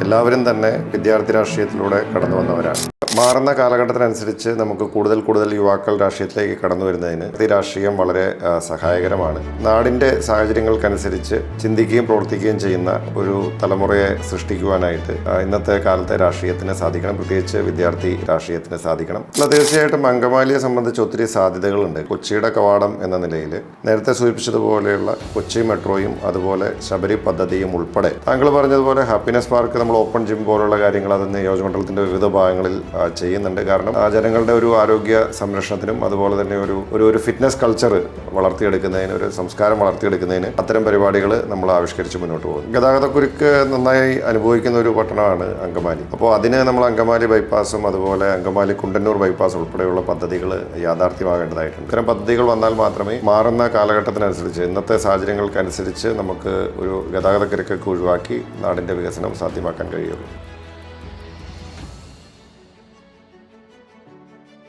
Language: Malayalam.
എല്ലാവരും തന്നെ വിദ്യാർത്ഥി രാഷ്ട്രീയത്തിലൂടെ കടന്നു വന്നവരാണ്. മാറുന്ന കാലഘട്ടത്തിനനുസരിച്ച് നമുക്ക് കൂടുതൽ യുവാക്കൾ രാഷ്ട്രീയത്തിലേക്ക് കടന്നു വരുന്നതിന് ഈ രാഷ്ട്രീയം വളരെ സഹായകരമാണ്. നാടിൻ്റെ സാഹചര്യങ്ങൾക്കനുസരിച്ച് ചിന്തിക്കുകയും പ്രവർത്തിക്കുകയും ചെയ്യുന്ന ഒരു തലമുറയെ സൃഷ്ടിക്കുവാനായിട്ട് ഇന്നത്തെ കാലത്തെ രാഷ്ട്രീയത്തിന് സാധിക്കണം, പ്രത്യേകിച്ച് വിദ്യാർത്ഥി രാഷ്ട്രീയത്തിന് സാധിക്കണം. തീർച്ചയായിട്ടും അങ്കമാലിയെ സംബന്ധിച്ച് ഒത്തിരി സാധ്യതകളുണ്ട്. കൊച്ചിയുടെ കവാടം എന്ന നിലയിൽ നേരത്തെ സൂചിപ്പിച്ചതുപോലെയുള്ള കൊച്ചി മെട്രോയും അതുപോലെ ശബരി പദ്ധതിയും ഉൾപ്പെടെ താങ്കൾ പറഞ്ഞതുപോലെ ഹാപ്പിനെസ് പാർക്ക്, നമ്മൾ ഓപ്പൺ ജിം പോലുള്ള കാര്യങ്ങൾ അത് നിയോജകമണ്ഡലത്തിൻ്റെ വിവിധ ഭാഗങ്ങളിൽ ചെയ്യുന്നുണ്ട്. കാരണം ജനങ്ങളുടെ ഒരു ആരോഗ്യ സംരക്ഷണത്തിനും അതുപോലെ തന്നെ ഒരു ഫിറ്റ്നസ് കൾച്ചർ വളർത്തിയെടുക്കുന്നതിന്, ഒരു സംസ്കാരം വളർത്തിയെടുക്കുന്നതിന് അത്തരം പരിപാടികൾ നമ്മൾ ആവിഷ്കരിച്ച് മുന്നോട്ട് പോകും. ഗതാഗതക്കുരുക്ക് നന്നായി അനുഭവിക്കുന്ന ഒരു പട്ടണമാണ് അങ്കമാലി. അപ്പോൾ അതിന് നമ്മൾ അങ്കമാലി ബൈപ്പാസും അതുപോലെ അങ്കമാലി കുണ്ടന്നൂർ ബൈപ്പാസ് ഉൾപ്പെടെയുള്ള പദ്ധതികൾ യാഥാർത്ഥ്യമാകേണ്ടതായിട്ടുണ്ട്. ഇത്തരം പദ്ധതികൾ വന്നാൽ മാത്രമേ മാറുന്ന കാലഘട്ടത്തിനനുസരിച്ച്, ഇന്നത്തെ സാഹചര്യങ്ങൾക്കനുസരിച്ച് നമുക്ക് ഒരു ഗതാഗതക്കുരുക്കൊക്കെ ഒഴിവാക്കി നാടിൻ്റെ വികസനം സാധ്യമാക്കാൻ കഴിയുള്ളൂ.